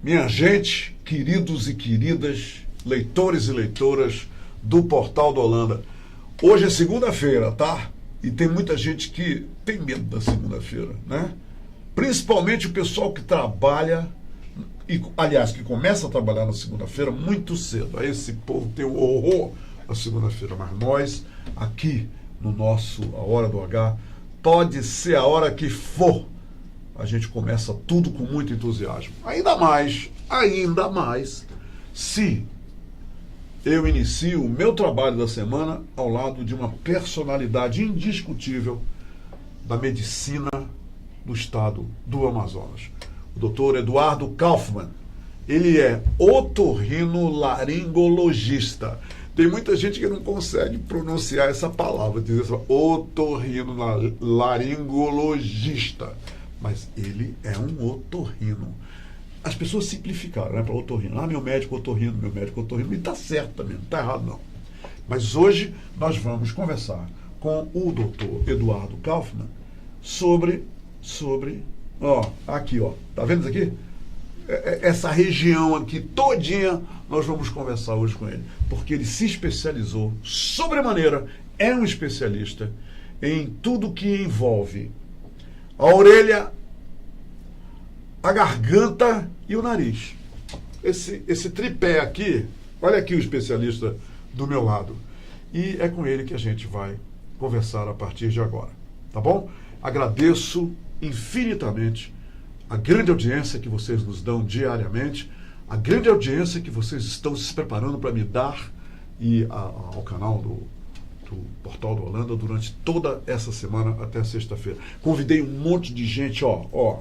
Minha gente, queridos e queridas, leitores e leitoras do Portal do Holanda. Hoje é segunda-feira, tá? E tem muita gente que tem medo da segunda-feira, né? Principalmente o pessoal que trabalha, e, aliás, que começa a trabalhar na segunda-feira muito cedo. Aí esse povo tem o horror da segunda-feira. Mas nós, aqui no nosso A Hora do H, pode ser a hora que for, a gente começa tudo com muito entusiasmo. Ainda mais, se eu inicio o meu trabalho da semana ao lado de uma personalidade indiscutível da medicina do estado do Amazonas. O doutor Eduardo Kaufmann. Ele é otorrinolaringologista. Tem muita gente que não consegue pronunciar essa palavra, dizer assim, otorrinolaringologista. Mas ele é um otorrino. As pessoas simplificaram, né, para otorrino. Ah, meu médico otorrino. E está certo também, não está errado não. Mas hoje nós vamos conversar com o doutor Eduardo Kaufmann sobre, aqui, tá vendo isso aqui? Essa região aqui todinha, nós vamos conversar hoje com ele, porque ele se especializou sobremaneira, é um especialista em tudo que envolve a orelha, a garganta e o nariz. Esse tripé aqui, olha aqui o especialista do meu lado. E é com ele que a gente vai conversar a partir de agora, tá bom? Agradeço infinitamente a grande audiência que vocês nos dão diariamente, a grande audiência que vocês estão se preparando para me dar e ao canal do Portal do Holanda durante toda essa semana até sexta-feira. Convidei um monte de gente,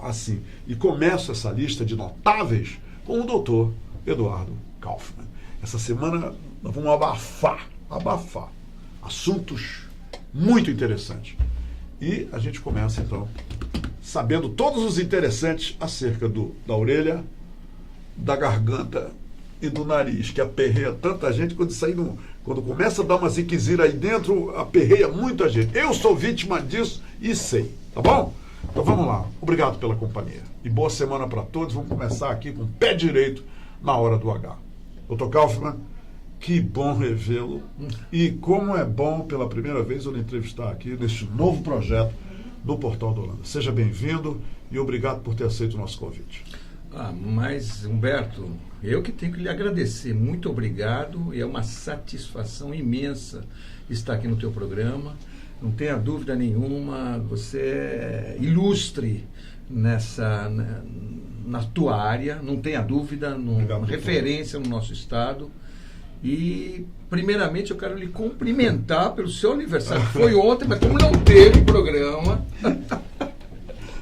assim, e começo essa lista de notáveis com o doutor Eduardo Kaufmann. Essa semana nós vamos abafar assuntos muito interessantes. E a gente começa então sabendo todos os interessantes acerca da orelha, da garganta e do nariz, que aperreia tanta gente. Quando começa a dar uma ziquezira aí dentro, aperreia muita gente. Eu sou vítima disso e sei, tá bom? Então vamos lá. Obrigado pela companhia. E boa semana para todos. Vamos começar aqui com o pé direito na Hora do H. Dr. Kaufmann, que bom revê-lo. E como é bom pela primeira vez eu lhe entrevistar aqui neste novo projeto do Portal do Holanda. Seja bem-vindo e obrigado por ter aceito o nosso convite. Mas, Humberto, eu que tenho que lhe agradecer. Muito obrigado. É uma satisfação imensa estar aqui no teu programa. Não tenha dúvida nenhuma, você é ilustre na tua área, não tenha dúvida, uma referência no nosso estado. E, primeiramente, eu quero lhe cumprimentar pelo seu aniversário, que foi ontem, mas como não teve programa...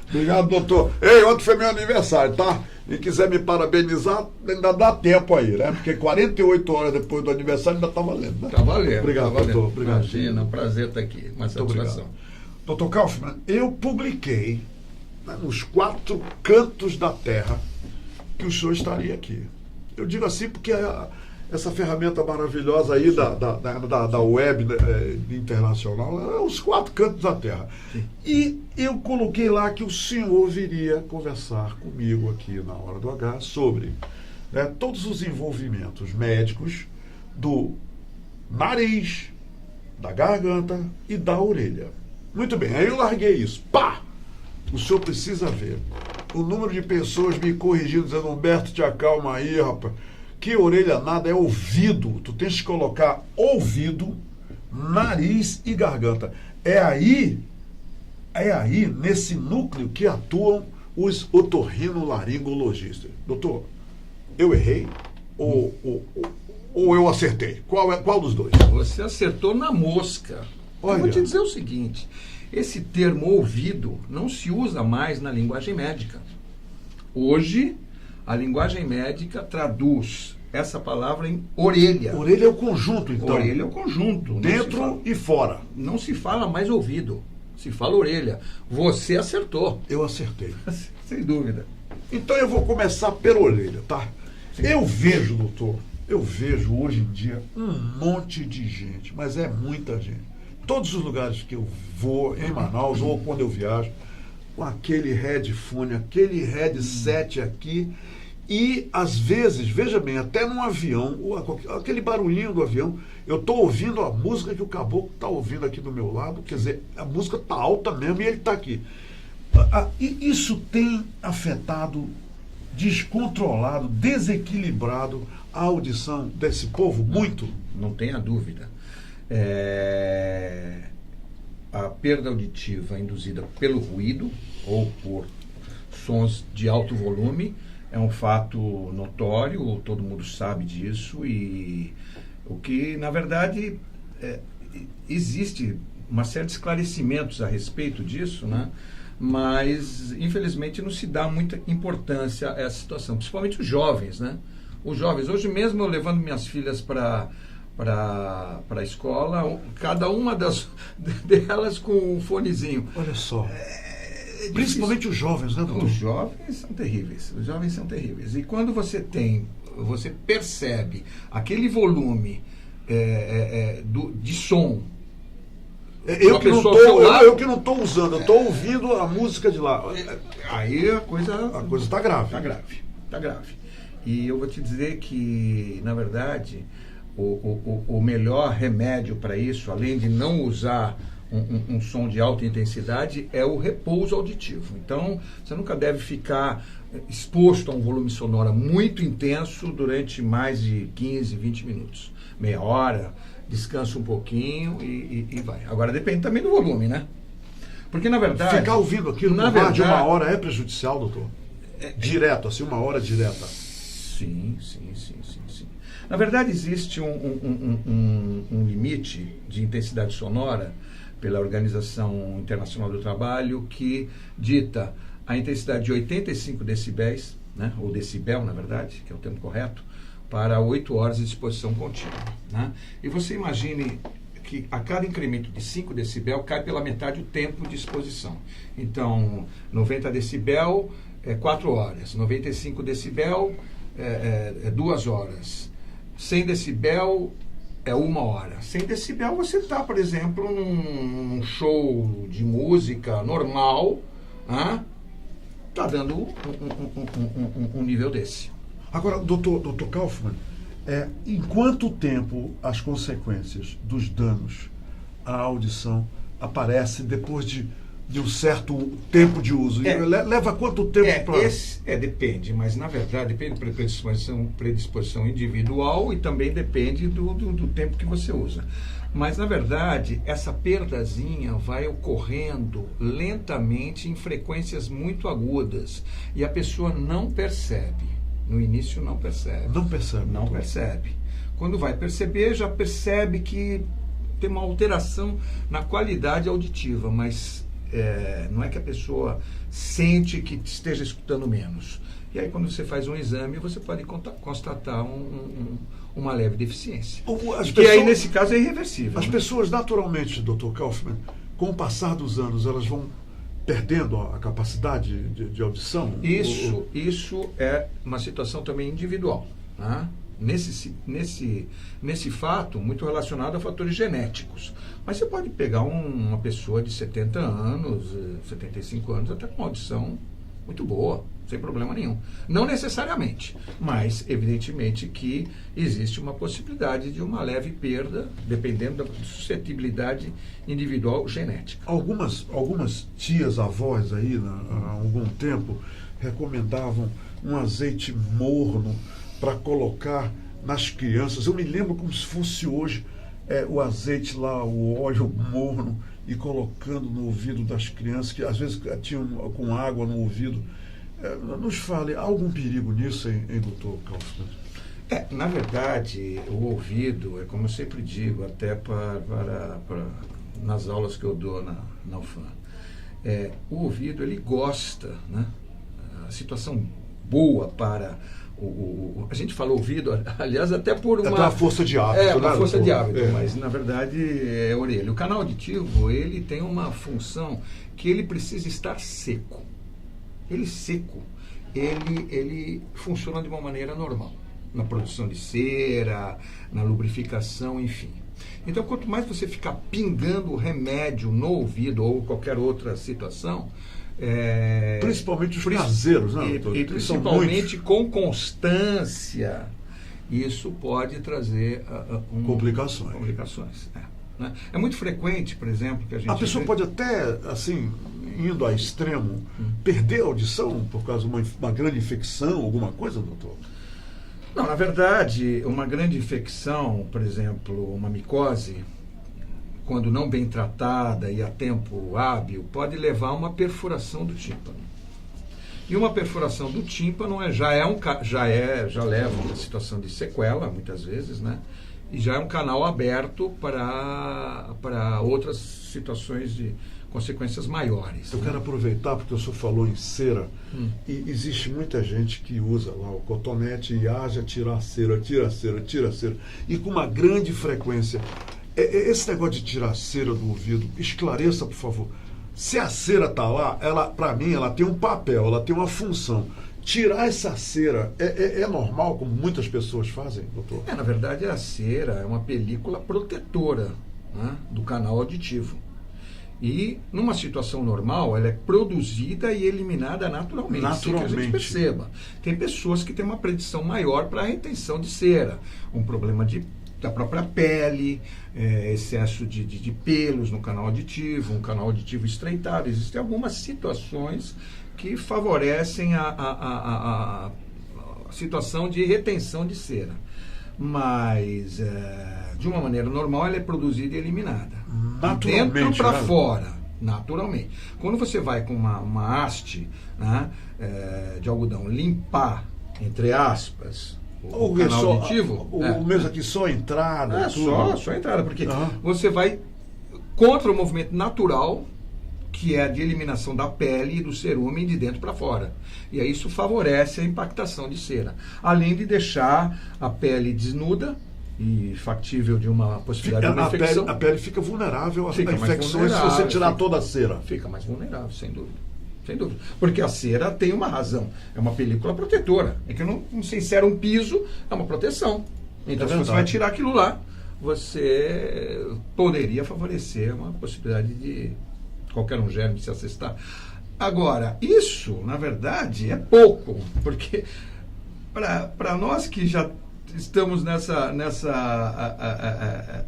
Obrigado, doutor. Ei, ontem foi meu aniversário, tá? E quiser me parabenizar, ainda dá tempo aí, né? Porque 48 horas depois do aniversário ainda tá valendo, né? Tá valendo. Obrigado, tá valendo. doutor. Obrigado. Imagina, um prazer estar aqui. Uma satisfação. Doutor Kaufmann, eu publiquei, né, nos 4 cantos da terra que o senhor estaria aqui. Eu digo assim porque essa ferramenta maravilhosa aí da web, né, internacional, é os 4 cantos da terra. Sim. E eu coloquei lá que o senhor viria conversar comigo aqui na Hora do H sobre, né, todos os envolvimentos médicos do nariz, da garganta e da orelha. Muito bem, aí eu larguei isso. Pá! O senhor precisa ver o número de pessoas me corrigindo, dizendo: Humberto, te acalma aí, rapaz. Que orelha nada, é ouvido. Tu tens que colocar ouvido, nariz e garganta. É aí, nesse núcleo, que atuam os otorrinolaringologistas. Doutor, eu errei ou eu acertei? Qual dos dois? Você acertou na mosca. Olha. Eu vou te dizer o seguinte, esse termo ouvido não se usa mais na linguagem médica. Hoje, a linguagem médica traduz essa palavra em orelha. Orelha é o conjunto, então. Orelha é o conjunto. Dentro e fora. Não se fala mais ouvido, se fala orelha. Você acertou. Eu acertei. Sem dúvida. Então eu vou começar pela orelha, tá? Sim. Eu vejo, doutor, hoje em dia um monte de gente, mas é muita gente. Todos os lugares que eu vou, em Manaus, ou quando eu viajo, com aquele headphone, aquele headset aqui, E, às vezes, veja bem, até num avião, aquele barulhinho do avião, eu estou ouvindo a música que o caboclo está ouvindo aqui do meu lado, quer dizer, a música está alta mesmo e ele está aqui. E isso tem afetado, descontrolado, desequilibrado a audição desse povo? Muito? Não tenha dúvida. A perda auditiva induzida pelo ruído ou por sons de alto volume é um fato notório, todo mundo sabe disso, e o que, na verdade, existe uma série de esclarecimentos a respeito disso, né? Mas, infelizmente, não se dá muita importância a essa situação, principalmente os jovens, né? Os jovens, hoje mesmo eu levando minhas filhas para a escola, cada uma delas com um fonezinho. Olha só. Principalmente os jovens, né, doutor? Os jovens são terríveis. Os jovens são terríveis. E quando você percebe aquele volume de som. Eu que não estou usando, eu estou ouvindo a música de lá. Aí a coisa está grave. Está grave. E eu vou te dizer que, na verdade, o melhor remédio para isso, além de não usar um som de alta intensidade, é o repouso auditivo. Então, você nunca deve ficar exposto a um volume sonoro muito intenso durante mais de 15, 20 minutos. Meia hora, descansa um pouquinho e vai. Agora, depende também do volume, né? Porque, na verdade... Ficar ouvindo aquilo por mais de uma hora é prejudicial, doutor? Direto, assim, uma hora direta. Sim. Na verdade, existe um limite de intensidade sonora pela Organização Internacional do Trabalho, que dita a intensidade de 85 decibéis, né, ou decibel, na verdade, que é o termo correto, para 8 horas de exposição contínua. Né? E você imagine que a cada incremento de 5 decibel cai pela metade o tempo de exposição. Então, 90 decibel é 4 horas, 95 decibel é 2 horas, 100 decibel é 1 hora. 100 decibel você está, por exemplo, num show de música normal, está dando um nível desse. Agora, doutor Kaufmann, em quanto tempo as consequências dos danos à audição aparecem depois de um certo tempo de uso? Leva quanto tempo para... Depende, mas na verdade depende da predisposição individual e também depende do tempo que você usa. Mas na verdade essa perdazinha vai ocorrendo lentamente em frequências muito agudas e a pessoa não percebe. No início não percebe. Não percebe. Quando vai perceber, já percebe que tem uma alteração na qualidade auditiva, mas não é que a pessoa sente que esteja escutando menos. E aí, quando você faz um exame, você pode constatar uma leve deficiência. Que aí, nesse caso, é irreversível. As pessoas, naturalmente, Dr. Kaufmann, com o passar dos anos, elas vão perdendo a capacidade de audição? Isso é uma situação também individual. Né? Nesse fato, muito relacionado a fatores genéticos. Mas você pode pegar uma pessoa de 70 anos, 75 anos, até com uma audição muito boa, sem problema nenhum. Não necessariamente, mas evidentemente que existe uma possibilidade de uma leve perda, dependendo da suscetibilidade individual genética. Algumas tias, avós aí, há algum tempo, recomendavam um azeite morno para colocar nas crianças. Eu me lembro como se fosse hoje o azeite lá, o óleo morno, e colocando no ouvido das crianças, que às vezes tinham com água no ouvido. Nos fale, há algum perigo nisso, hein, doutor Kaufmann? Na verdade, o ouvido, como eu sempre digo, até nas aulas que eu dou na UFAM, o ouvido, ele gosta, né? A situação boa para a gente fala ouvido, aliás, até por uma força de hábito. Uma força de hábito, mas na verdade é orelha. O canal auditivo, ele tem uma função que ele precisa estar seco. Ele seco, ele funciona de uma maneira normal, na produção de cera, na lubrificação, enfim. Então, quanto mais você ficar pingando remédio no ouvido ou qualquer outra situação, principalmente os caseiros, né, doutor? E principalmente com constância, isso pode trazer complicações. Né? É muito frequente, por exemplo, que a pessoa pode até, assim, indo a extremo, perder a audição por causa de uma grande infecção, alguma coisa, doutor? Não, na verdade, uma grande infecção, por exemplo, uma micose, quando não bem tratada e a tempo hábil, pode levar a uma perfuração do tímpano. E uma perfuração do tímpano já leva a uma situação de sequela, muitas vezes, né? E já é um canal aberto para outras situações de consequências maiores. Eu quero aproveitar, porque o senhor falou em cera, e existe muita gente que usa lá o cotonete e haja tirar a cera, e com uma grande frequência. Esse negócio de tirar a cera do ouvido, esclareça, por favor. Se a cera está lá, para mim, ela tem um papel, ela tem uma função. Tirar essa cera é normal, como muitas pessoas fazem, doutor? Na verdade, a cera é uma película protetora, né, do canal auditivo. E, numa situação normal, ela é produzida e eliminada naturalmente. Sem que a gente perceba. Tem pessoas que têm uma predição maior para a retenção de cera. Um problema da própria pele, excesso de pelos no canal auditivo, um canal auditivo estreitado. Existem algumas situações que favorecem a situação de retenção de cera. Mas, de uma maneira normal, ela é produzida e eliminada. Naturalmente. Dentro para fora, naturalmente. Quando você vai com uma haste, né, de algodão limpar, entre aspas, o canal auditivo... mesmo aqui, só entrada. Só entrada, porque você vai contra o movimento natural, que é a de eliminação da pele e do cerume de dentro para fora. E aí isso favorece a impactação de cera. Além de deixar a pele desnuda e factível de uma possibilidade de uma infecção. A pele fica vulnerável a infecções se você tirar toda a cera. Fica mais vulnerável, sem dúvida. Sem dúvida. Porque a cera tem uma razão. É uma película protetora. É que não se insere um piso, é uma proteção. Então, se você vai tirar aquilo lá, você poderia favorecer uma possibilidade de qualquer um germe se assestar. Agora, isso, na verdade, é pouco, porque para nós que já estamos nessa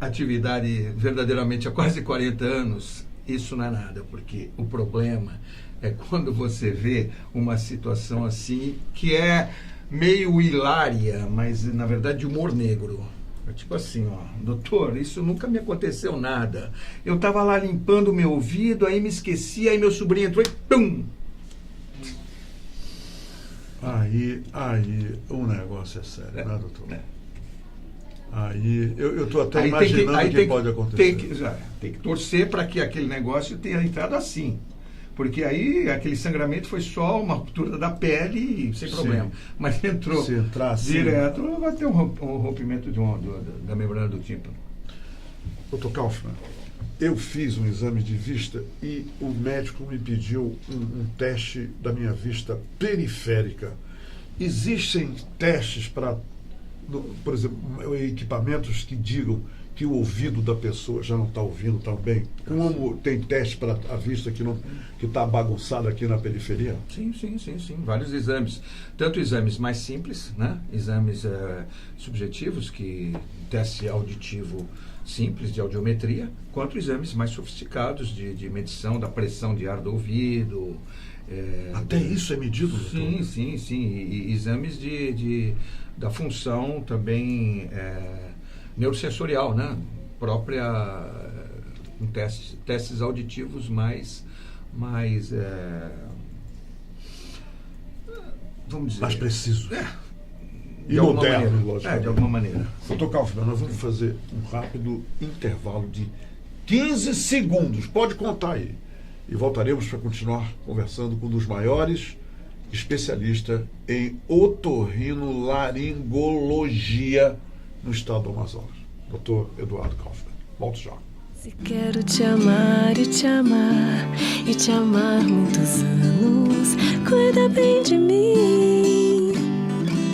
atividade verdadeiramente há quase 40 anos, isso não é nada, porque o problema é quando você vê uma situação assim, que é meio hilária, mas na verdade de humor negro. Tipo assim, doutor, isso nunca me aconteceu nada. Eu estava lá limpando o meu ouvido, aí me esqueci, aí meu sobrinho entrou e pum! Aí o negócio é sério, né, doutor? Aí eu estou até imaginando o que pode acontecer. Tem que torcer para que aquele negócio tenha entrado assim. Porque aí aquele sangramento foi só uma ruptura da pele sem problema. Mas entrou direto, vai ter um rompimento da membrana do tímpano. Dr. Kaufmann, eu fiz um exame de vista e o médico me pediu um teste da minha vista periférica. Existem testes para, por exemplo, equipamentos que digam que o ouvido da pessoa já não está ouvindo tão bem? Como tem teste para a vista que está bagunçada aqui na periferia? Sim. Vários exames. Tanto exames mais simples, né? Exames subjetivos, que teste auditivo simples de audiometria, quanto exames mais sofisticados de medição da pressão de ar do ouvido. Até isso é medido, doutor? Sim. E exames da função também neurosensorial, né? Testes auditivos mais vamos dizer... mais precisos. E moderno, lógico. De alguma maneira. Dr. Kaufmann, nós vamos fazer um rápido intervalo de 15 segundos. Pode contar aí. E voltaremos para continuar conversando com um dos maiores especialistas em otorrinolaringologia no estado do Amazonas, Dr. Eduardo Kaufmann. Volto já. Se quero te amar e te amar e te amar muitos anos, cuida bem de mim.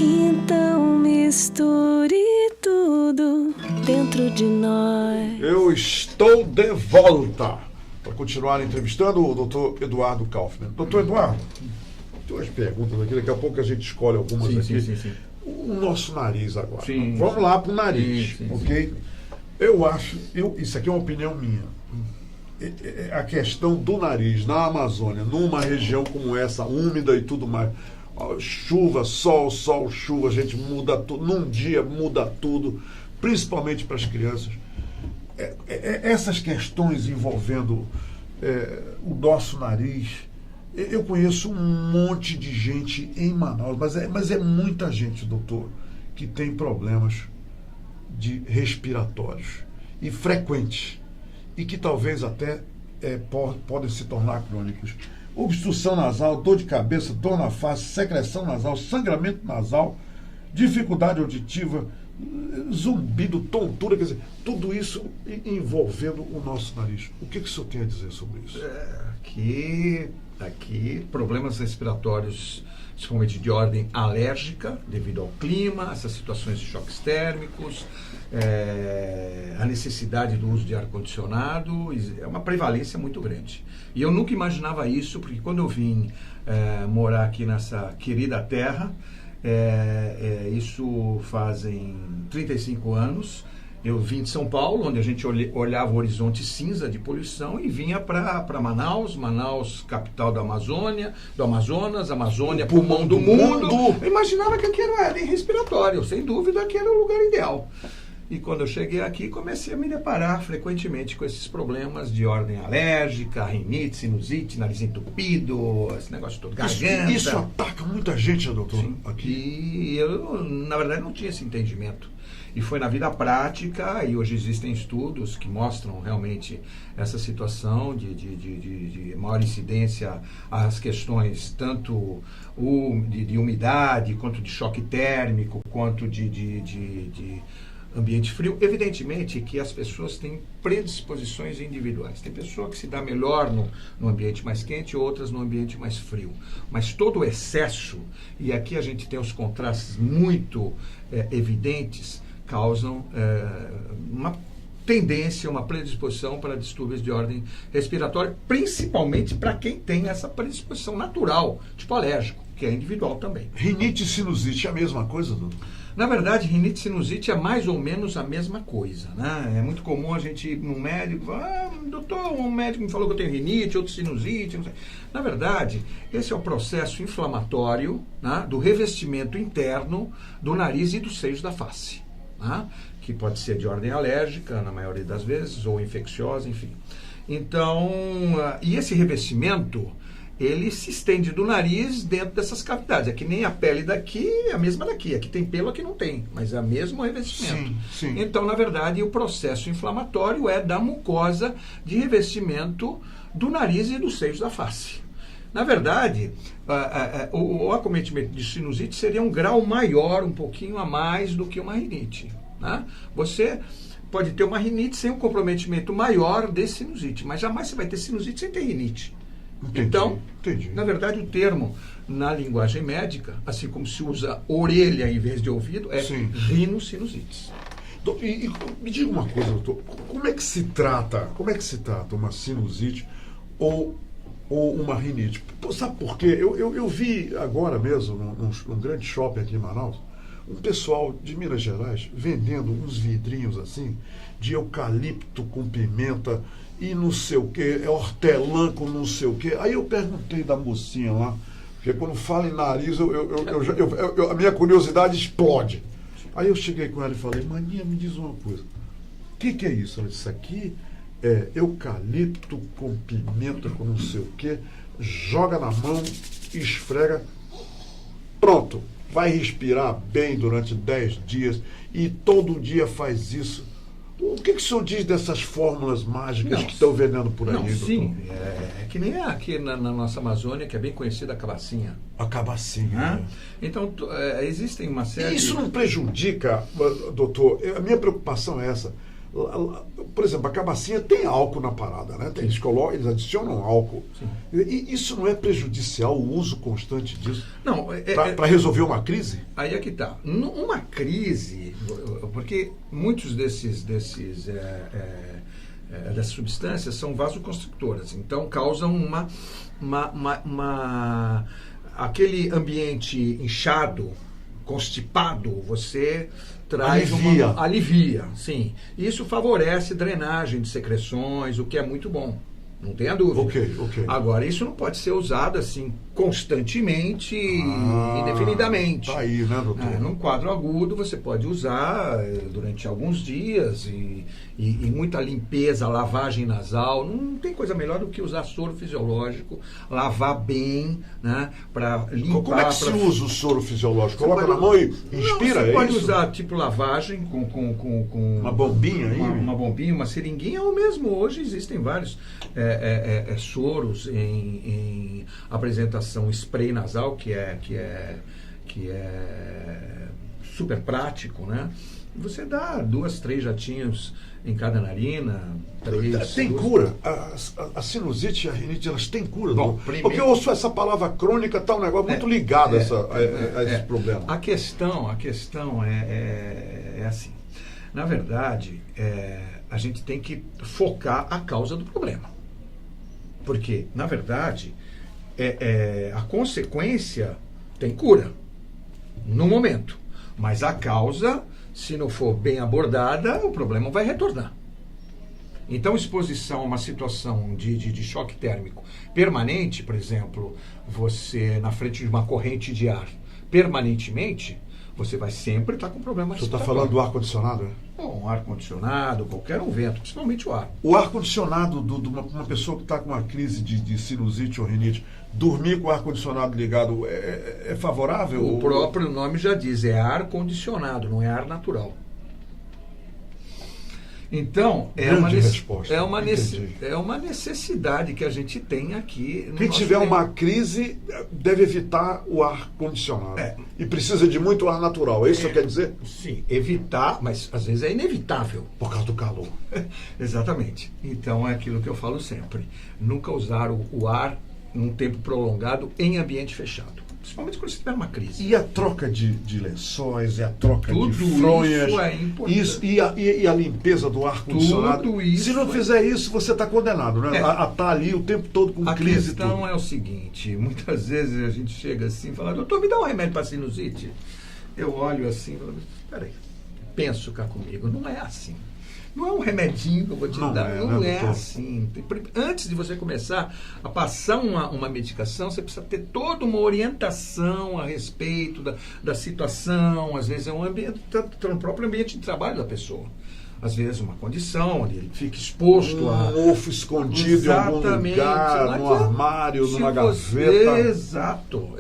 Então misture tudo dentro dentro de nós. Eu estou de volta para continuar entrevistando o doutor Eduardo Kaufmann. Doutor Eduardo, tem umas perguntas aqui, daqui a pouco a gente escolhe algumas aqui. Sim. O nosso nariz agora. Sim. Vamos lá para o nariz, Sim. ok? Eu acho, isso aqui é uma opinião minha, a questão do nariz na Amazônia, numa região como essa, úmida e tudo mais, chuva, sol, chuva, a gente muda tudo, num dia muda tudo, principalmente para as crianças. Essas questões envolvendo o nosso nariz, eu conheço um monte de gente em Manaus, mas é muita gente, doutor, que tem problemas de respiratórios e frequentes e que talvez até podem se tornar crônicos. Obstrução nasal, dor de cabeça, dor na face, secreção nasal, sangramento nasal, dificuldade auditiva, zumbido, tontura, quer dizer, tudo isso envolvendo o nosso nariz. O que o senhor tem a dizer sobre isso? Aqui, problemas respiratórios, principalmente de ordem alérgica, devido ao clima, essas situações de choques térmicos, a necessidade do uso de ar-condicionado, é uma prevalência muito grande. E eu nunca imaginava isso, porque quando eu vim morar aqui nessa querida terra, isso fazem 35 anos, eu vim de São Paulo, onde a gente olhava o horizonte cinza de poluição e vinha para Manaus, capital da Amazônia, do Amazonas, Amazônia, pulmão do mundo. Eu imaginava que aqui era ordem respiratória, sem dúvida que era o lugar ideal. E quando eu cheguei aqui, comecei a me deparar frequentemente com esses problemas de ordem alérgica, rinite, sinusite, nariz entupido, esse negócio todo, garganta. Isso ataca muita gente, doutor, Sim. aqui. E eu, na verdade, não tinha esse entendimento. E foi na vida prática, e hoje existem estudos que mostram realmente essa situação de maior incidência às questões tanto de umidade, quanto de choque térmico, quanto de ambiente frio. Evidentemente que as pessoas têm predisposições individuais. Tem pessoa que se dá melhor no ambiente mais quente, outras no ambiente mais frio. Mas todo o excesso, e aqui a gente tem os contrastes muito evidentes, causam uma tendência, uma predisposição para distúrbios de ordem respiratória, principalmente para quem tem essa predisposição natural, tipo alérgico, que é individual também. Rinite e sinusite é a mesma coisa, doutor? Na verdade, rinite e sinusite é mais ou menos a mesma coisa, né? É muito comum a gente ir num médico, doutor, um médico me falou que eu tenho rinite, outro sinusite, não sei. Na verdade, esse é o processo inflamatório, né, do revestimento interno do nariz e dos seios da face, né? Que pode ser de ordem alérgica, na maioria das vezes, ou infecciosa, enfim. Então, e esse revestimento, ele se estende do nariz dentro dessas cavidades. É que nem a pele daqui é a mesma daqui. Aqui tem pelo, aqui não tem, mas é o mesmo revestimento. Sim. Então, na verdade, o processo inflamatório é da mucosa de revestimento do nariz e dos seios da face. Na verdade, o acometimento de sinusite seria um grau maior, um pouquinho a mais do que uma rinite, né? Você pode ter uma rinite sem um comprometimento maior de sinusite, mas jamais você vai ter sinusite sem ter rinite. Entendi. Na verdade, o termo, na linguagem médica, assim como se usa orelha em vez de ouvido, é rinossinusites. E me diga uma coisa, doutor, como é que se trata uma sinusite ou uma rinite? Sabe por quê? Eu vi agora mesmo, num grande shopping aqui em Manaus, um pessoal de Minas Gerais vendendo uns vidrinhos assim, de eucalipto com pimenta e não sei o que, hortelã com não sei o que. Aí eu perguntei da mocinha lá, porque quando fala em nariz, a minha curiosidade explode. Aí eu cheguei com ela e falei, maninha, me diz uma coisa, o que é isso? Ela disse, isso aqui é eucalipto com pimenta com não sei o que, joga na mão, esfrega, pronto, vai respirar bem durante 10 dias e todo dia faz isso. O que o senhor diz dessas fórmulas mágicas que estão vendendo por aí, doutor? Sim, é que nem aqui na nossa Amazônia, que é bem conhecida a cabacinha. A cabacinha. Então, existem uma série... E isso não prejudica, doutor? A minha preocupação é essa. Por exemplo, a cabacinha tem álcool na parada, né? Eles adicionam álcool. E isso não é prejudicial, o uso constante disso? Não, para resolver uma crise? Aí é que está. Uma crise, porque muitos dessas substâncias são vasoconstrictoras, então causam aquele ambiente inchado, constipado, você traz alivia, sim. Isso favorece drenagem de secreções, o que é muito bom. Não tenha dúvida. Ok. Agora, isso não pode ser usado assim constantemente, indefinidamente. Tá aí, né, doutor? Num quadro agudo, você pode usar durante alguns dias e muita limpeza, lavagem nasal. Não tem coisa melhor do que usar soro fisiológico, lavar bem, né, para limpar. Como é que se usa o soro fisiológico? Coloca na mão e inspira? Você pode isso? usar tipo lavagem com uma bombinha aí? Uma bombinha, uma seringuinha, ou mesmo hoje existem vários soros em apresentação spray nasal, que é super prático, né? Você dá 2, 3 jatinhos em cada narina, 3. Tem cura? A sinusite e a rinite, elas têm cura? Bom, porque eu ouço essa palavra crônica, tá um negócio muito ligado a esse problema. A questão é assim. Na verdade, a gente tem que focar a causa do problema. Porque, na verdade, a consequência tem cura no momento. Mas a causa, se não for bem abordada, o problema vai retornar. Então, exposição a uma situação de choque térmico permanente, por exemplo, você na frente de uma corrente de ar permanentemente, você vai sempre estar com problemas. Você está falando do ar-condicionado, né? Bom, um ar-condicionado, qualquer vento, principalmente o ar. O ar-condicionado de uma pessoa que está com uma crise de sinusite ou rinite, dormir com o ar-condicionado ligado é favorável? O próprio nome já diz, é ar-condicionado, não é ar natural. Então, é uma necessidade que a gente tem aqui. Quem tiver uma crise deve evitar o ar-condicionado. E precisa de muito ar natural, é isso que quer dizer? Sim, evitar, mas às vezes é inevitável. Por causa do calor. Exatamente. Então é aquilo que eu falo sempre. Nunca usar o ar num tempo prolongado em ambiente fechado. Principalmente quando você tiver uma crise. E a troca de lençóis, e a troca de fronhas. Isso é importante. E a limpeza do ar-condicionado. Tudo isso. Se não fizer isso, você está condenado, né? A estar ali o tempo todo com crise. A questão é o seguinte, muitas vezes a gente chega assim e fala, doutor, me dá um remédio para sinusite. Eu olho assim e falo, peraí, penso cá comigo, não é assim. Não é um remedinho que eu vou te dar, não é assim. Antes de você começar a passar uma medicação, você precisa ter toda uma orientação a respeito da situação, às vezes é um ambiente, no próprio ambiente de trabalho da pessoa. Às vezes uma condição onde ele fica exposto a... Um mofo escondido em algum lugar, num armário, numa gaveta. Exato.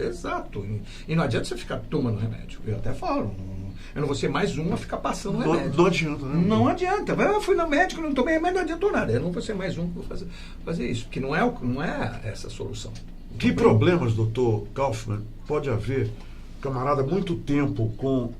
E não adianta você ficar tomando remédio. Eu até falo, eu não vou ser mais um a ficar passando remédio. Não adianta, né? Não adianta. Eu fui no médico, não tomei remédio, não adiantou nada. Eu não vou ser mais um que vou fazer isso, porque não é essa a solução. Que problemas, doutor Kaufmann, pode haver, camarada, muito tempo com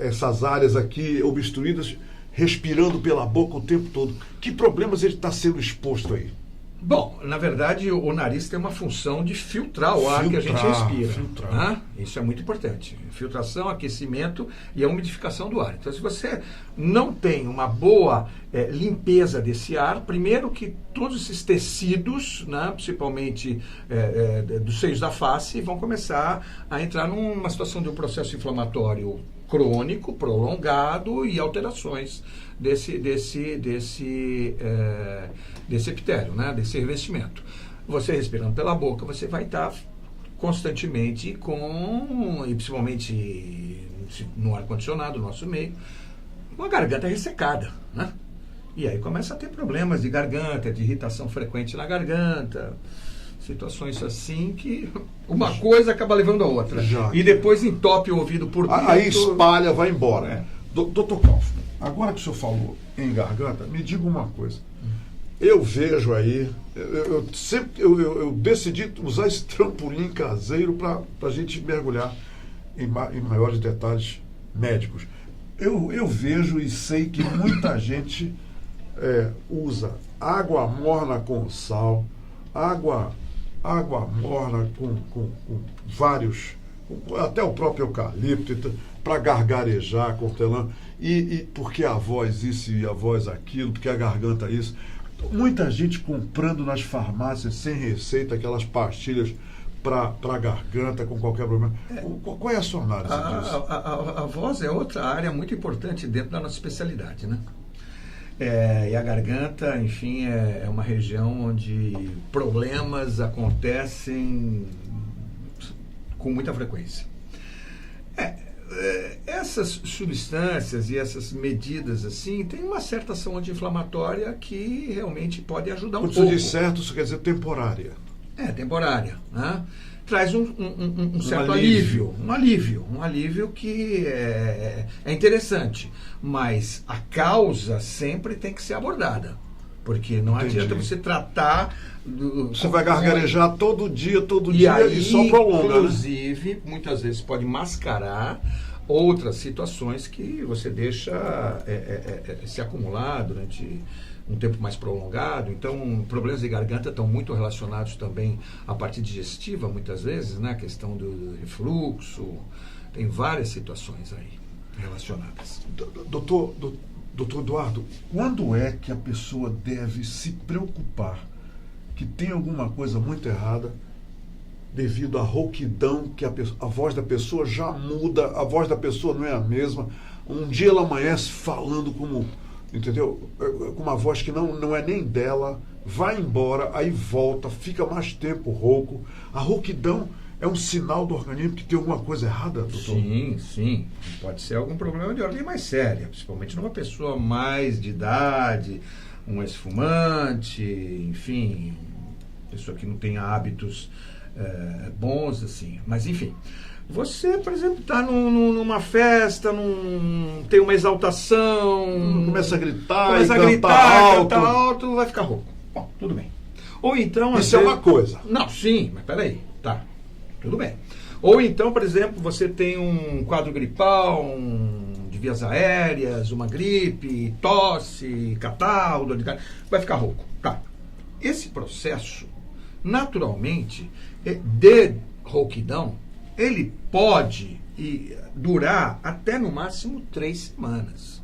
essas áreas aqui obstruídas, respirando pela boca o tempo todo? Que problemas ele está sendo exposto aí? Bom, na verdade, o nariz tem uma função de filtrar o ar que a gente respira. Né? Isso é muito importante. Filtração, aquecimento e a umidificação do ar. Então, se você não tem uma boa limpeza desse ar, primeiro que todos esses tecidos, né, principalmente dos seios da face, vão começar a entrar numa situação de um processo inflamatório crônico, prolongado e alterações desse epitélio, né, desse revestimento. Você respirando pela boca, você vai estar constantemente e principalmente no ar-condicionado, no nosso meio, com a garganta ressecada, né? E aí começa a ter problemas de garganta, de irritação frequente na garganta, situações assim que uma coisa acaba levando a outra. E depois entope o ouvido por dentro. Aí espalha, vai embora. Doutor Kaufmann, agora que o senhor falou em garganta, me diga uma coisa. Eu vejo aí, eu decidi usar esse trampolim caseiro para a gente mergulhar em maiores detalhes médicos. Eu vejo e sei que muita gente usa água morna com sal, água morna com vários, até o próprio eucalipto, para gargarejar, cortelã, e porque a voz isso e a voz aquilo, porque a garganta isso. Muita gente comprando nas farmácias sem receita aquelas pastilhas para garganta com qualquer problema. Qual é a sua análise disso? A voz é outra área muito importante dentro da nossa especialidade, né? E a garganta, enfim, é uma região onde problemas acontecem com muita frequência. Essas substâncias e essas medidas assim têm uma certa ação anti-inflamatória que realmente pode ajudar pouco. Quando você diz certo, isso quer dizer temporária. Temporária, né? Traz um certo alívio. Um alívio que é interessante, mas a causa sempre tem que ser abordada, porque não adianta você tratar... Você vai gargarejar todo dia aí, e só prolonga. Inclusive, muitas vezes pode mascarar outras situações que você deixa se acumular durante um tempo mais prolongado. Então, problemas de garganta estão muito relacionados também à parte digestiva, muitas vezes, né? A questão do refluxo, tem várias situações aí relacionadas. Doutor Eduardo, quando é que a pessoa deve se preocupar que tem alguma coisa muito errada devido à rouquidão, que a voz da pessoa já muda, a voz da pessoa não é a mesma, um dia ela amanhece falando como, entendeu? Com uma voz que não é nem dela, vai embora, aí volta, fica mais tempo rouco. A rouquidão é um sinal do organismo que tem alguma coisa errada, doutor? Sim. Pode ser algum problema de ordem mais séria, principalmente numa pessoa mais de idade, um ex-fumante, enfim, pessoa que não tem hábitos bons, assim. Mas, enfim, você, por exemplo, está numa festa, tem uma exaltação... Começa a gritar, cantar alto, vai ficar rouco. Bom, tudo bem. Ou então... Isso é uma coisa. Não, sim, mas peraí, tá, tudo bem. Ou então, por exemplo, você tem um quadro gripal, de vias aéreas, uma gripe, tosse, catarro, dor de cabeça, vai ficar rouco. Tá. Esse processo, naturalmente, de rouquidão, ele pode durar até no máximo 3 semanas.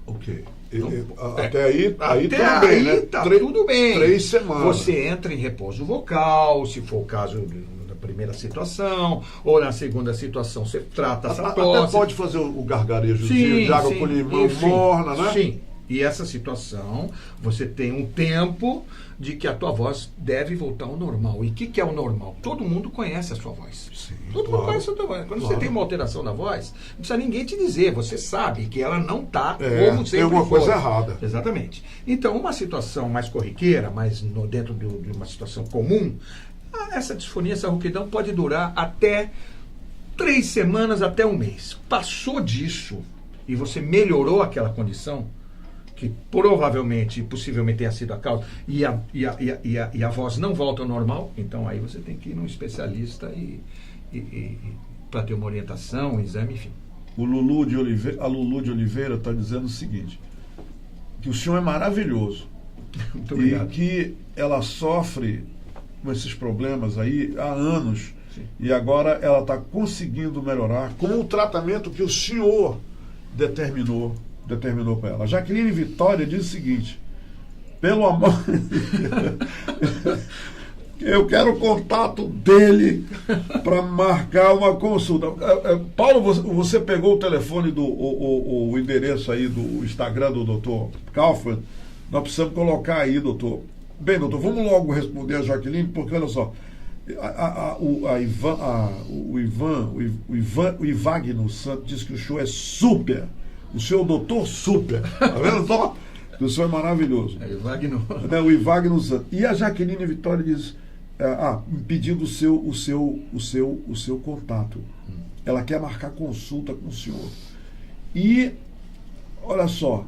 Ok. Então, até aí tudo bem, né? Tá tudo bem. 3 semanas. Você entra em repouso vocal, se for o caso da primeira situação, ou na segunda situação você trata essa tosse. Até pode fazer o gargarejo de água com limão morna, né? Sim. E essa situação, você tem um tempo de que a tua voz deve voltar ao normal. E o que é o normal? Todo mundo conhece a sua voz. Sim, Todo mundo conhece a tua voz. Quando você tem uma alteração da voz, não precisa ninguém te dizer. Você sabe que ela não está como sempre tem alguma foi. coisa errada. Exatamente. Então, uma situação mais corriqueira, mais dentro de uma situação comum, essa disfonia, essa rouquidão pode durar até 3 semanas, até 1 mês. Passou disso e você melhorou aquela condição, que provavelmente, possivelmente tenha sido a causa, e a voz não volta ao normal, então aí você tem que ir num especialista para ter uma orientação, um exame, enfim. A Lulu de Oliveira está dizendo o seguinte, que o senhor é maravilhoso. Muito obrigado. E que ela sofre com esses problemas aí há anos. Sim. E agora ela está conseguindo melhorar com o tratamento que o senhor determinou com ela. A Jaqueline Vitória diz o seguinte, pelo amor de Deus, eu quero o contato dele para marcar uma consulta. Paulo, você pegou o telefone o endereço aí do Instagram do Dr. Kaufmann? Nós precisamos colocar aí, doutor. Bem, doutor, vamos logo responder a Jaqueline, porque olha só, o Ivagno Santos diz que o show é super. O senhor doutor super. Tá vendo só? O senhor é maravilhoso. O Ivagno Santos. E a Jaqueline Vitória diz, pedindo o seu contato. Ela quer marcar consulta com o senhor. E, olha só.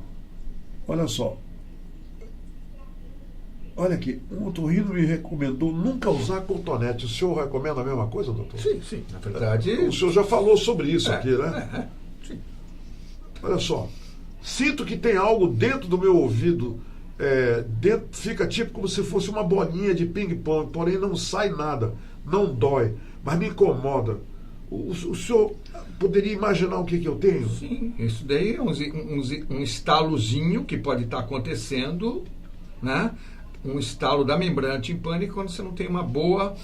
Olha aqui, um otorrino me recomendou nunca usar cotonete. O senhor recomenda a mesma coisa, doutor? Sim. Na verdade... O senhor já falou sobre isso aqui, né? Sim. Olha só, Sinto que tem algo dentro do meu ouvido, fica tipo como se fosse uma bolinha de ping-pong, porém não sai nada, não dói, mas me incomoda. O senhor poderia imaginar o que eu tenho? Sim, isso daí é um estalozinho que pode estar acontecendo, né? Um estalo da membrana timpânica quando você não tem uma boa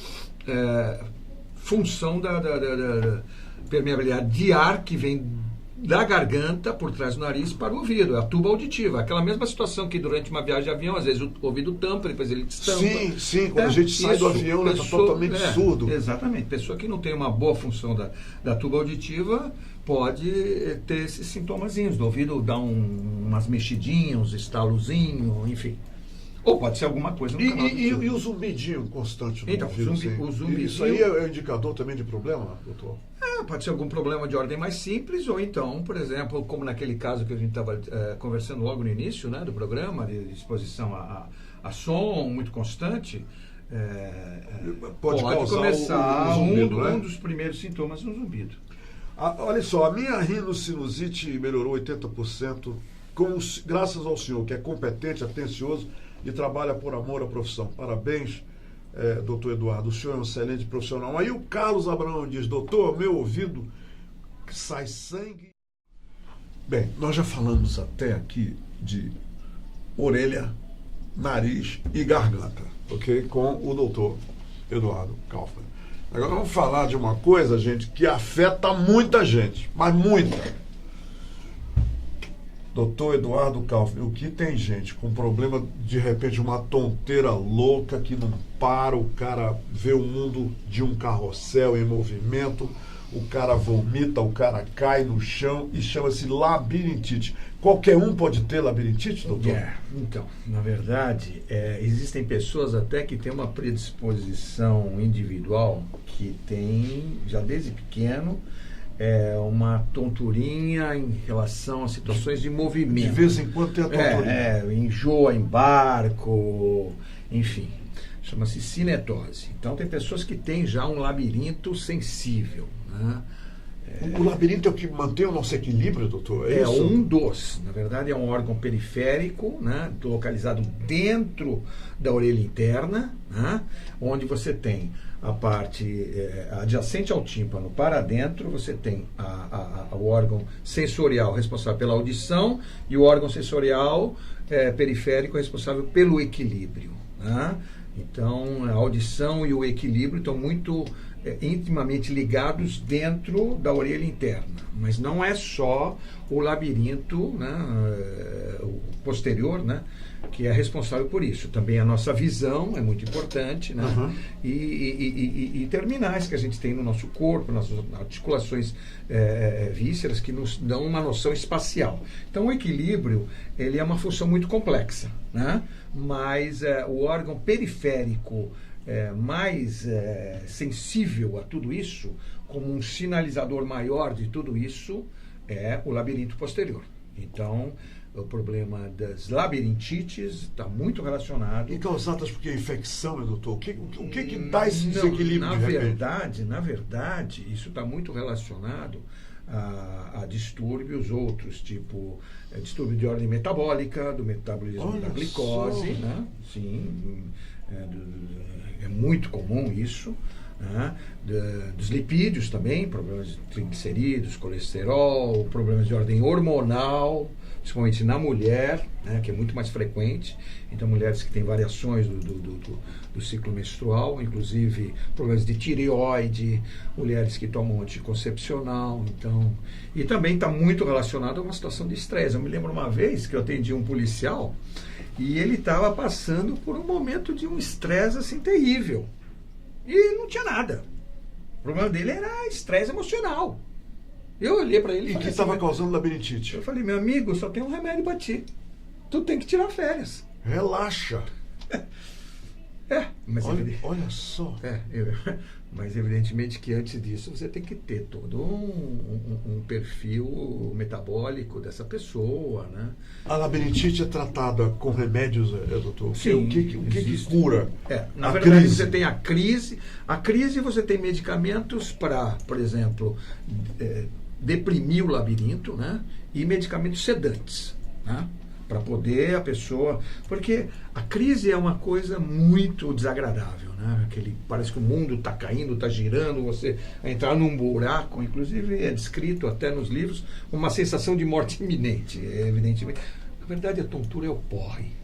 função da permeabilidade de ar que vem da garganta, por trás do nariz, para o ouvido. É a tuba auditiva. Aquela mesma situação que durante uma viagem de avião, às vezes o ouvido tampa, depois ele destampa. Sim, quando a gente sai do avião, ele está totalmente surdo. Exatamente. Pessoa que não tem uma boa função da tuba auditiva pode ter esses sintomazinhos do ouvido, dar umas mexidinhas, uns estalozinhos, enfim. Ou pode ser alguma coisa no canal e o zumbidinho constante no então, ouvido? O zumbidinho... Isso aí é um indicador também de problema, doutor? Pode ser algum problema de ordem mais simples, ou então, por exemplo, como naquele caso que a gente estava conversando logo no início, né, do programa, de exposição a som muito constante, pode começar o zumbido, né? um dos primeiros sintomas no zumbido. Olha só, a minha rinocinusite melhorou 80%, graças ao senhor, que é competente, atencioso e trabalha por amor à profissão. Parabéns, doutor Eduardo, o senhor é um excelente profissional. Aí o Carlos Abraão diz: doutor, meu ouvido sai sangue. Bem, nós já falamos até aqui de orelha, nariz e garganta, ok? Com o doutor Eduardo Kaufmann. Agora vamos falar de uma coisa, gente, que afeta muita gente, mas muita. Doutor Eduardo Kaufmann, o que tem gente com problema, de repente, uma tonteira louca que não para, o cara vê o mundo de um carrossel em movimento, o cara vomita, o cara cai no chão e chama-se labirintite. Qualquer um pode ter labirintite, doutor? Então, na verdade, existem pessoas até que têm uma predisposição individual que tem, já desde pequeno, uma tonturinha em relação a situações de movimento. De vez em quando tem a tonturinha. Enjoa em barco, enfim. Chama-se cinetose. Então, tem pessoas que têm já um labirinto sensível, né? O labirinto é o que mantém o nosso equilíbrio, doutor? Isso? Um dos. Na verdade, é um órgão periférico, né, localizado dentro da orelha interna, né, onde você tem a parte adjacente ao tímpano para dentro, você tem o órgão sensorial responsável pela audição e o órgão sensorial periférico responsável pelo equilíbrio, né? Então, a audição e o equilíbrio estão muito intimamente ligados dentro da orelha interna. Mas não é só o labirinto, né, o posterior, né, que é responsável por isso. Também a nossa visão é muito importante, né? Uhum. E terminais que a gente tem no nosso corpo, nossas articulações vísceras, que nos dão uma noção espacial. Então, o equilíbrio, ele é uma função muito complexa, né? Mas o órgão periférico mais sensível a tudo isso, como um sinalizador maior de tudo isso, é o labirinto posterior. Então, o problema das labirintites está muito relacionado... E causadas por que? Infecção, né, doutor? O que dá esse desequilíbrio? Na verdade, isso está muito relacionado a distúrbios outros, tipo distúrbio de ordem metabólica, do metabolismo da glicose, né? Sim, é muito comum isso, né? Dos lipídios também, problemas de triglicerídeos, colesterol, problemas de ordem hormonal, principalmente na mulher, né, que é muito mais frequente. Então, mulheres que têm variações do ciclo menstrual, inclusive problemas de tireoide, mulheres que tomam anticoncepcional. Então, e também está muito relacionado a uma situação de estresse. Eu me lembro uma vez que eu atendi um policial e ele estava passando por um momento de um estresse assim terrível. E não tinha nada. O problema dele era estresse emocional. Eu olhei para ele e que estava causando labirintite. Eu falei: meu amigo, só tem um remédio para ti. Tu tem que tirar férias. Relaxa. Mas olha só. Mas evidentemente que antes disso você tem que ter todo um perfil metabólico dessa pessoa, né? A labirintite é tratada com remédios, doutor? Sim. O que cura? Na verdade, você tem a crise. A crise, você tem medicamentos para, por exemplo, deprimir o labirinto, né? E medicamentos sedantes, né? Para poder a pessoa... Porque a crise é uma coisa muito desagradável, né? Parece que o mundo está caindo, está girando, você entrar num buraco, inclusive é descrito até nos livros, uma sensação de morte iminente, evidentemente. Na verdade, a tontura é o porre.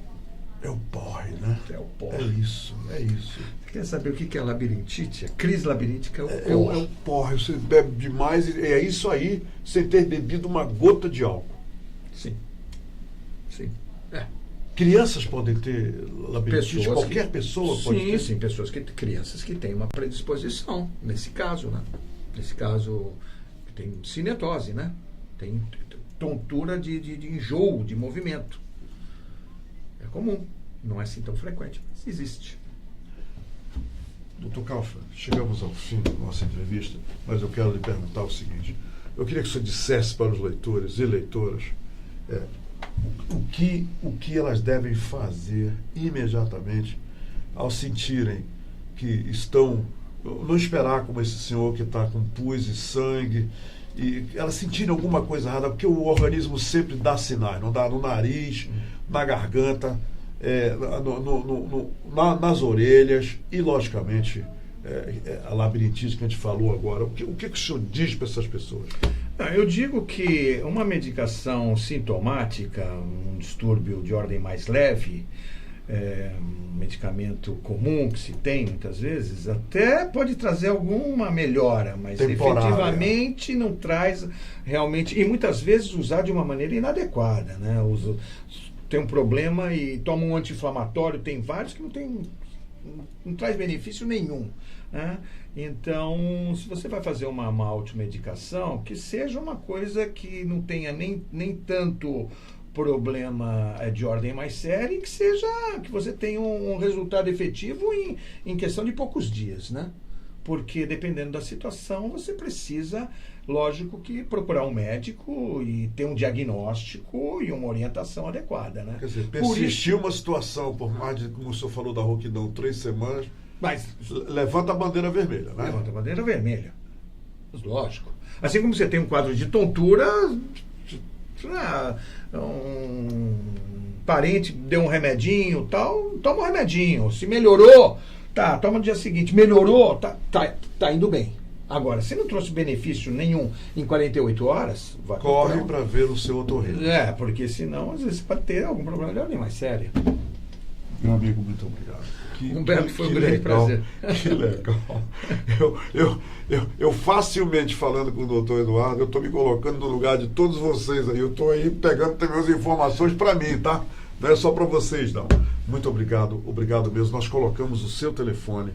É o porre, né? É o porre. É isso. Você quer saber o que é labirintite? A crise labiríntica é o porre. É o porre. Você bebe demais e é isso aí, sem ter bebido uma gota de álcool. Sim. Crianças podem ter labirintite? Qualquer pessoa pode ter? Sim, crianças que têm uma predisposição, nesse caso, né? Nesse caso, tem cinetose, né? Tem tontura de enjoo, de movimento. É comum, não é assim tão frequente, mas existe. Doutor Kaufmann, chegamos ao fim da nossa entrevista, mas eu quero lhe perguntar o seguinte. Eu queria que o senhor dissesse para os leitores e leitoras o que elas devem fazer imediatamente ao sentirem que estão... Não esperar como esse senhor que está com pus e sangue, e elas sentirem alguma coisa errada, porque o organismo sempre dá sinais, não dá no nariz, na garganta, nas orelhas e, logicamente, a labirintite que a gente falou agora. O que o senhor diz para essas pessoas? Eu digo que uma medicação sintomática, um distúrbio de ordem mais leve, um medicamento comum que se tem muitas vezes, até pode trazer alguma melhora, mas efetivamente não traz realmente, e muitas vezes usar de uma maneira inadequada, né? Tem um problema e toma um anti-inflamatório, tem vários que não traz benefício nenhum, né? Então, se você vai fazer uma automedicação, que seja uma coisa que não tenha nem tanto problema de ordem mais séria, e que você tenha um resultado efetivo em questão de poucos dias, né? Porque dependendo da situação, você precisa, lógico, que procurar um médico e ter um diagnóstico e uma orientação adequada, né? Quer dizer, persistiu uma situação, por mais de, como o senhor falou da rouquidão, 3 semanas, mas levanta a bandeira vermelha, né? Levanta a bandeira vermelha. Lógico. Assim como você tem um quadro de tontura, um parente deu um remedinho, tal, toma um remedinho. Se melhorou, toma no dia seguinte. Melhorou, tá indo bem. Agora, se não trouxe benefício nenhum em 48 horas, vai corre para ver o seu otorrino. Porque senão, às vezes, pode ter algum problema de ordem mais séria. Meu amigo, muito obrigado. Humberto, foi um grande prazer. Que legal. Eu facilmente falando com o doutor Eduardo, eu estou me colocando no lugar de todos vocês aí. Eu estou aí pegando também as informações para mim, tá? Não é só para vocês, não. Muito obrigado mesmo. Nós colocamos o seu telefone,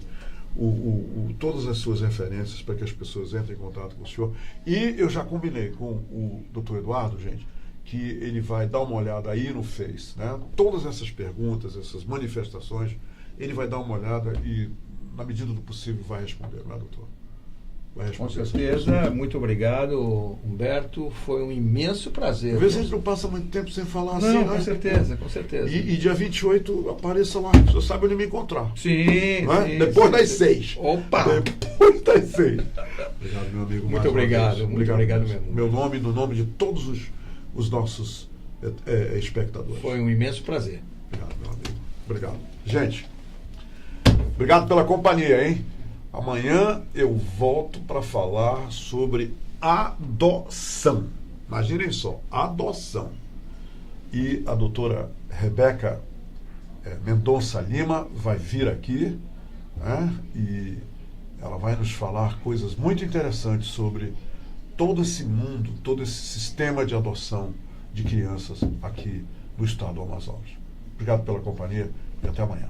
todas as suas referências para que as pessoas entrem em contato com o senhor. E eu já combinei com o doutor Eduardo, gente, que ele vai dar uma olhada aí no Face, né? Todas essas perguntas, essas manifestações, ele vai dar uma olhada e, na medida do possível, vai responder, não é, doutor? Vai responder. Com certeza. Muito obrigado, Humberto. Foi um imenso prazer. Às vezes a gente não passa muito tempo sem falar assim, né? Com certeza, com certeza. E dia 28, apareça lá. Você sabe onde me encontrar. Sim, sim. Depois das 6. Opa! Depois das 6. Obrigado, meu amigo. Muito obrigado. Muito obrigado mesmo. Meu nome e no nome de todos os nossos espectadores. Foi um imenso prazer. Obrigado, meu amigo. Obrigado. Gente, obrigado pela companhia, hein? Amanhã eu volto para falar sobre adoção. Imaginem só, adoção. E a doutora Rebeca Mendonça Lima vai vir aqui, né? E ela vai nos falar coisas muito interessantes sobre todo esse mundo, todo esse sistema de adoção de crianças aqui no estado do Amazonas. Obrigado pela companhia e até amanhã.